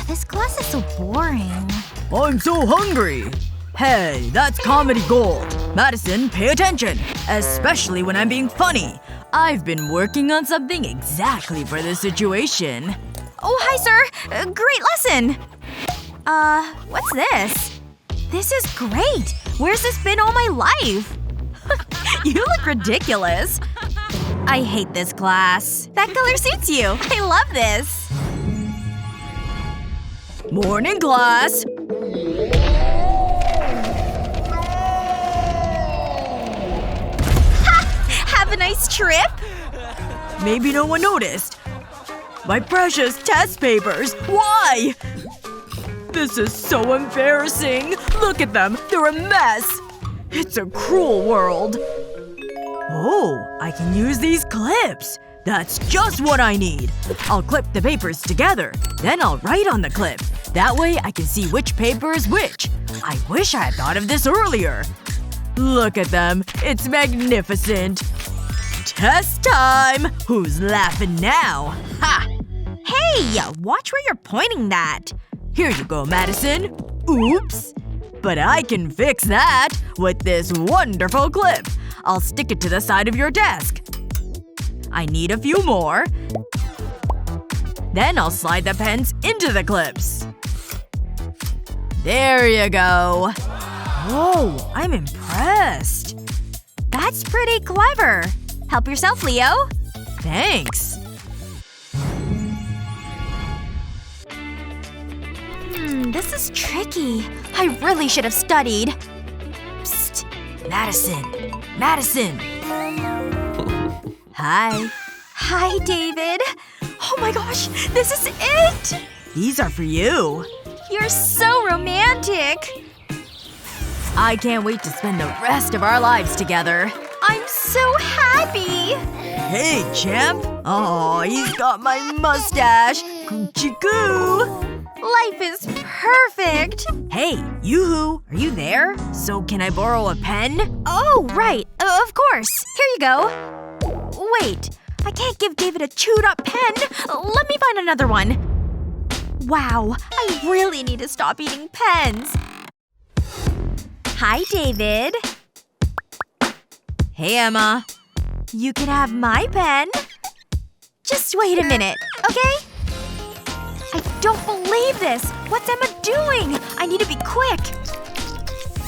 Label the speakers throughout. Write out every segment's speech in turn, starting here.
Speaker 1: This class is so boring.
Speaker 2: I'm so hungry! Hey, that's comedy gold. Madison, pay attention. Especially when I'm being funny. I've been working on something exactly for this situation.
Speaker 1: Oh, hi, sir. Great lesson. What's this? This is great. Where's this been all my life?
Speaker 2: You look ridiculous.
Speaker 1: I hate this class. That color suits you. I love this.
Speaker 2: Morning, class.
Speaker 1: Have a nice trip.
Speaker 2: Maybe no one noticed. My precious test papers. Why? This is so embarrassing. Look at them. They're a mess. It's a cruel world. Oh, I can use these clips. That's just what I need. I'll clip the papers together. Then I'll write on the clip. That way I can see which paper is which. I wish I had thought of this earlier. Look at them. It's magnificent. Test time! Who's laughing now? Ha!
Speaker 1: Hey! Watch where you're pointing that.
Speaker 2: Here you go, Madison. Oops. But I can fix that with this wonderful clip. I'll stick it to the side of your desk. I need a few more. Then I'll slide the pens into the clips. There you go. Whoa, I'm impressed.
Speaker 1: That's pretty clever. Help yourself, Leo.
Speaker 2: Thanks.
Speaker 1: This is tricky. I really should have studied.
Speaker 2: Psst. Madison. Madison. Hi.
Speaker 1: Hi, David. Oh my gosh, this is it!
Speaker 2: These are for you.
Speaker 1: You're so romantic.
Speaker 2: I can't wait to spend the rest of our lives together.
Speaker 1: I'm so happy!
Speaker 2: Hey, champ. Aw, he's got my mustache. Coochie coo.
Speaker 1: Life is perfect.
Speaker 2: Hey, yoo-hoo. Are you there? So can I borrow a pen?
Speaker 1: Oh, right. Of course. Here you go. Wait. I can't give David a chewed-up pen. Let me find another one. Wow. I really need to stop eating pens. Hi, David.
Speaker 2: Hey, Emma.
Speaker 1: You can have my pen. Just wait a minute, okay? I don't believe this! What's Emma doing? I need to be quick.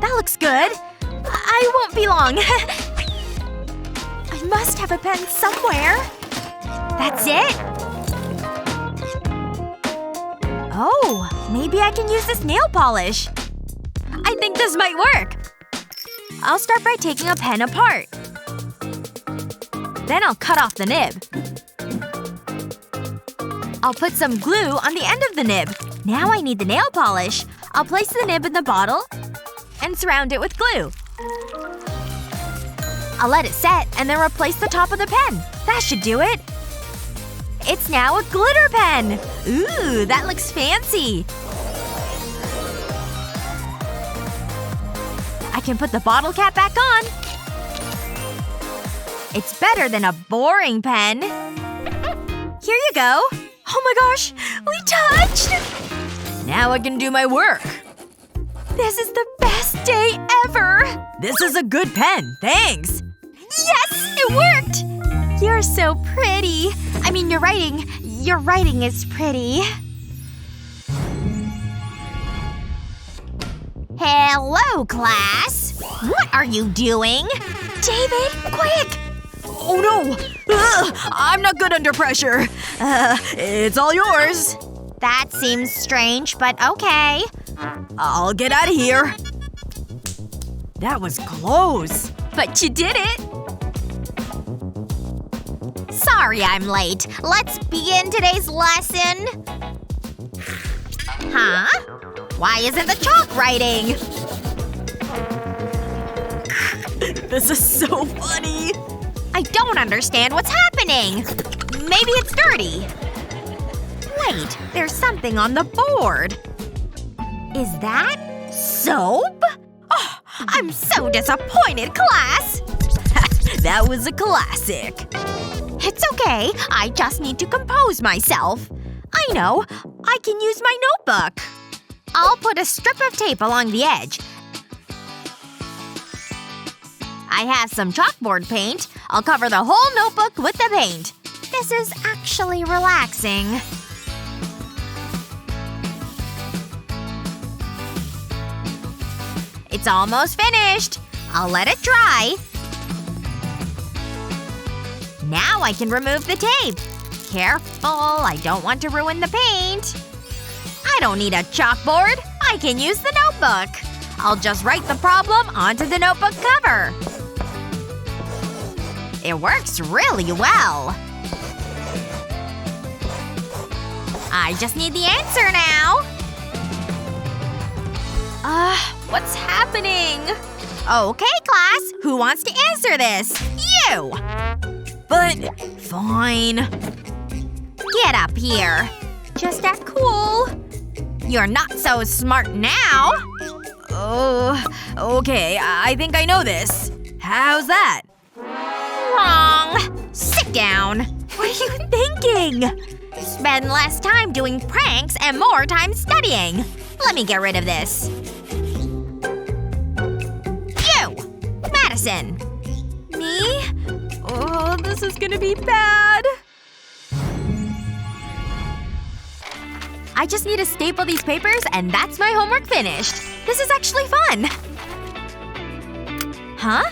Speaker 1: That looks good. I won't be long. I must have a pen somewhere. That's it? Oh, maybe I can use this nail polish. I think this might work. I'll start by taking a pen apart. Then I'll cut off the nib. I'll put some glue on the end of the nib. Now I need the nail polish. I'll place the nib in the bottle and surround it with glue. I'll let it set and then replace the top of the pen. That should do it. It's now a glitter pen! Ooh, that looks fancy. I can put the bottle cap back on. It's better than a boring pen. Here you go. Oh my gosh! We touched!
Speaker 2: Now I can do my work.
Speaker 1: This is the best day ever!
Speaker 2: This is a good pen. Thanks.
Speaker 1: Yes! It worked! You're so pretty. I mean, your writing is pretty. Hello, class. What are you doing? David, quick!
Speaker 2: Oh no! Ugh, I'm not good under pressure. It's all yours.
Speaker 1: That seems strange, but okay.
Speaker 2: I'll get out of here. That was close.
Speaker 1: But you did it! Sorry I'm late. Let's begin today's lesson. Huh? Why isn't the chalk writing?
Speaker 2: This is so funny.
Speaker 1: I don't understand what's happening. Maybe it's dirty. Wait, there's something on the board. Is that soap? Oh, I'm so disappointed, class!
Speaker 2: That was a classic.
Speaker 1: It's okay. I just need to compose myself. I know. I can use my notebook. I'll put a strip of tape along the edge. I have some chalkboard paint. I'll cover the whole notebook with the paint. This is actually relaxing. It's almost finished. I'll let it dry. Now I can remove the tape. Careful, I don't want to ruin the paint. I don't need a chalkboard. I can use the notebook. I'll just write the problem onto the notebook cover. It works really well. I just need the answer now. What's happening? Okay, class. Who wants to answer this? You!
Speaker 2: But… fine.
Speaker 1: Get up here. Just act cool. You're not so smart now.
Speaker 2: Oh, okay. I think I know this. How's that?
Speaker 1: Wrong. Sit down. What are you thinking? Spend less time doing pranks and more time studying. Let me get rid of this. You! Madison.
Speaker 2: Me? Oh, this is gonna be bad.
Speaker 1: I just need to staple these papers and that's my homework finished. This is actually fun. Huh?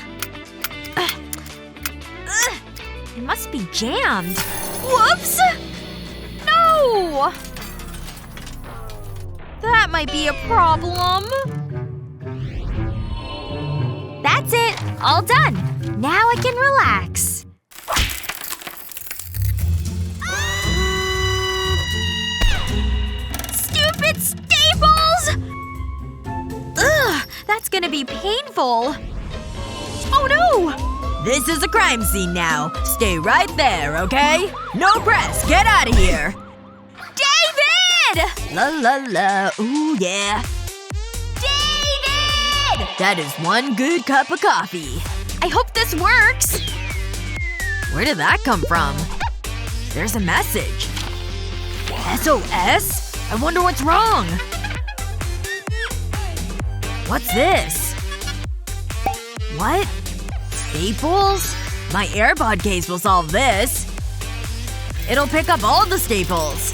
Speaker 1: It must be jammed. Whoops! No! That might be a problem. That's it. All done. Now I can relax. Stupid staples! Ugh, that's gonna be painful. Oh no!
Speaker 2: This is a crime scene now. Stay right there, okay? No press. Get out of here.
Speaker 1: David!
Speaker 2: La la la. Ooh yeah.
Speaker 1: David!
Speaker 2: That is one good cup of coffee.
Speaker 1: I hope this works.
Speaker 2: Where did that come from? There's a message. SOS? I wonder what's wrong. What's this? What? Staples? My AirPod case will solve this. It'll pick up all the staples.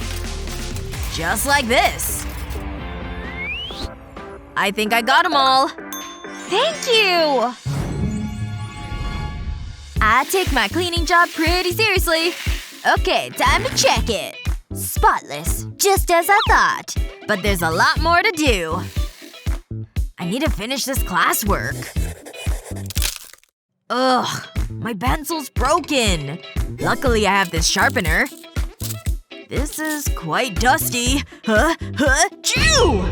Speaker 2: Just like this. I think I got them all.
Speaker 1: Thank you! I take my cleaning job pretty seriously. Okay, time to check it. Spotless. Just as I thought.
Speaker 2: But there's a lot more to do. I need to finish this classwork. Ugh. My pencil's broken. Luckily I have this sharpener. This is quite dusty. Chew!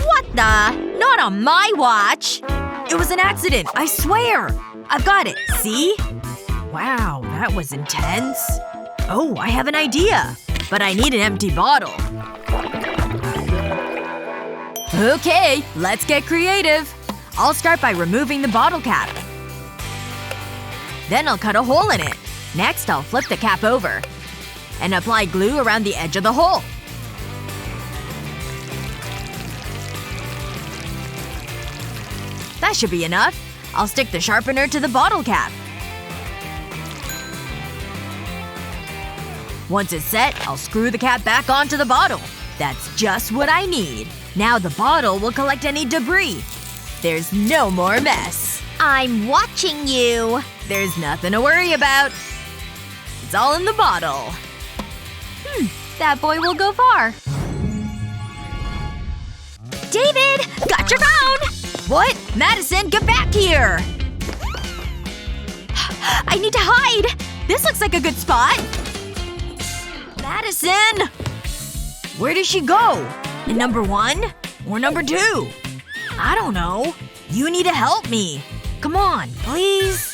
Speaker 1: What the? Not on my watch!
Speaker 2: It was an accident, I swear! I've got it, see? Wow, that was intense. Oh, I have an idea. But I need an empty bottle. Okay, let's get creative. I'll start by removing the bottle cap. Then I'll cut a hole in it. Next, I'll flip the cap over. And apply glue around the edge of the hole. That should be enough. I'll stick the sharpener to the bottle cap. Once it's set, I'll screw the cap back onto the bottle. That's just what I need. Now the bottle will collect any debris. There's no more mess.
Speaker 1: I'm watching you.
Speaker 2: There's nothing to worry about. It's all in the bottle.
Speaker 1: That boy will go far. David! Got your phone!
Speaker 2: What? Madison, get back here!
Speaker 1: I need to hide! This looks like a good spot.
Speaker 2: Madison! Where did she go? In number 1? Or number 2? I don't know. You need to help me. Come on, please?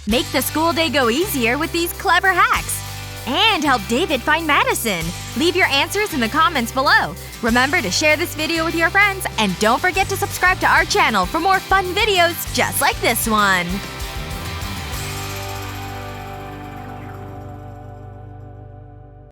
Speaker 1: Make the school day go easier with these clever hacks. And help David find Madison. Leave your answers in the comments below. Remember to share this video with your friends, and don't forget to subscribe to our channel for more fun videos just like this one.